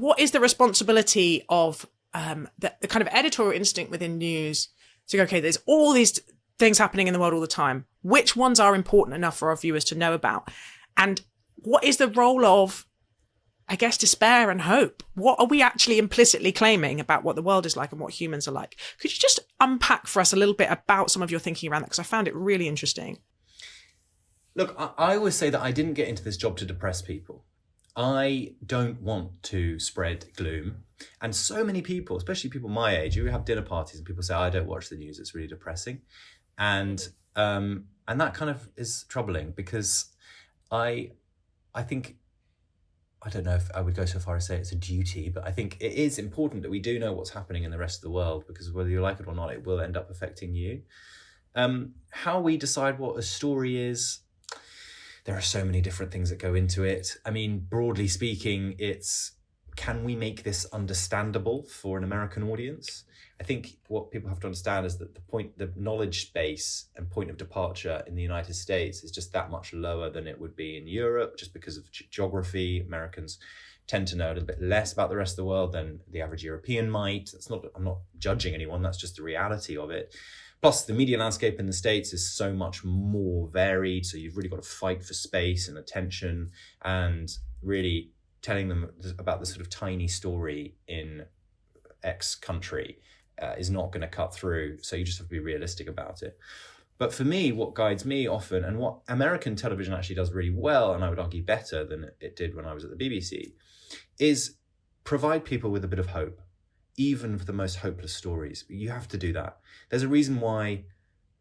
what is the responsibility of the kind of editorial instinct within news to go, okay, there's all these things happening in the world all the time. Which ones are important enough for our viewers to know about? And what is the role of, I guess, despair and hope? What are we actually implicitly claiming about what the world is like and what humans are like? Could you just unpack for us a little bit about some of your thinking around that? Because I found it really interesting. Look, I always say that I didn't get into this job to depress people. I don't want to spread gloom. And so many people, especially people my age, you have dinner parties and people say, I don't watch the news, it's really depressing. And that kind of is troubling, because I think, I don't know if I would go so far as say it's a duty, but I think it is important that we do know what's happening in the rest of the world, because whether you like it or not, it will end up affecting you. How we decide what a story is, there are so many different things that go into it. I mean, broadly speaking, it's, can we make this understandable for an American audience? I think what people have to understand is that the knowledge base and point of departure in the United States is just that much lower than it would be in Europe, just because of geography. Americans tend to know a little bit less about the rest of the world than the average European might. I'm not judging anyone, that's just the reality of it. Plus, the media landscape in the States is so much more varied. So you've really got to fight for space and attention, and really telling them about the sort of tiny story in X country is not going to cut through. So you just have to be realistic about it. But for me, what guides me often, and what American television actually does really well, and I would argue better than it did when I was at the BBC, is provide people with a bit of hope, even for the most hopeless stories. You have to do that. There's a reason why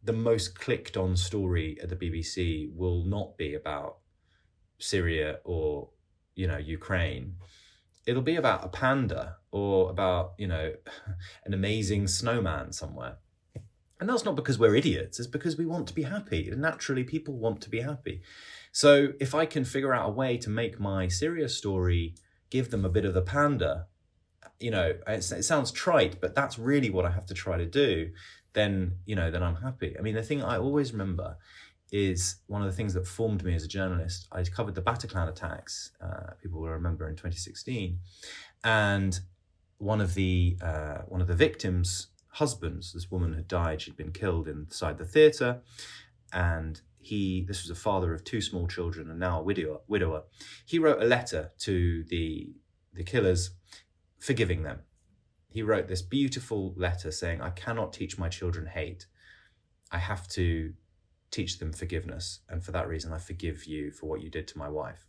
the most clicked on story at the BBC will not be about Syria or, Ukraine. It'll be about a panda or about, an amazing snowman somewhere. And that's not because we're idiots, it's because we want to be happy. And naturally, people want to be happy. So if I can figure out a way to make my Syria story give them a bit of the panda, it sounds trite, but that's really what I have to try to do, then I'm happy. I mean, the thing I always remember is one of the things that formed me as a journalist. I covered the Bataclan attacks, people will remember, in 2016. And one of the victims' husbands, this woman had died, she'd been killed inside the theatre. And this was a father of 2 small children and now a widower. He wrote a letter to the killers, forgiving them. He wrote this beautiful letter saying, I cannot teach my children hate. I have to teach them forgiveness. And for that reason, I forgive you for what you did to my wife.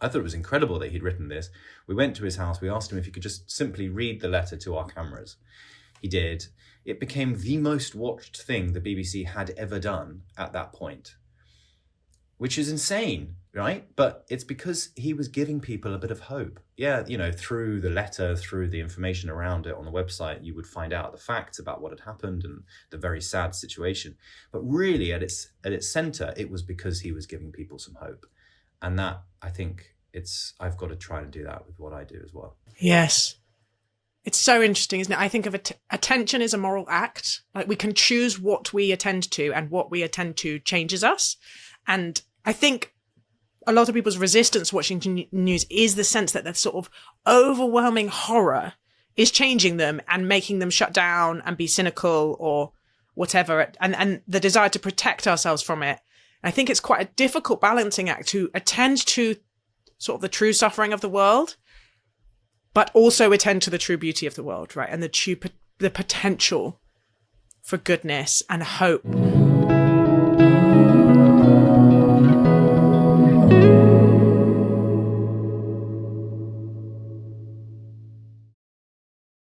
I thought it was incredible that he'd written this. We went to his house. We asked him if he could just simply read the letter to our cameras. He did. It became the most watched thing the BBC had ever done at that point, which is insane, right? But it's because he was giving people a bit of hope. Yeah, through the letter, through the information around it on the website, you would find out the facts about what had happened and the very sad situation. But really, at its center, it was because he was giving people some hope. And that, I think, I've got to try and do that with what I do as well. Yes. It's so interesting, isn't it? I think of attention is a moral act. Like, we can choose what we attend to, and what we attend to changes us. And I think a lot of people's resistance to watching news is the sense that the sort of overwhelming horror is changing them and making them shut down and be cynical or whatever. And the desire to protect ourselves from it. I think it's quite a difficult balancing act to attend to sort of the true suffering of the world, but also attend to the true beauty of the world, right? And the potential for goodness and hope.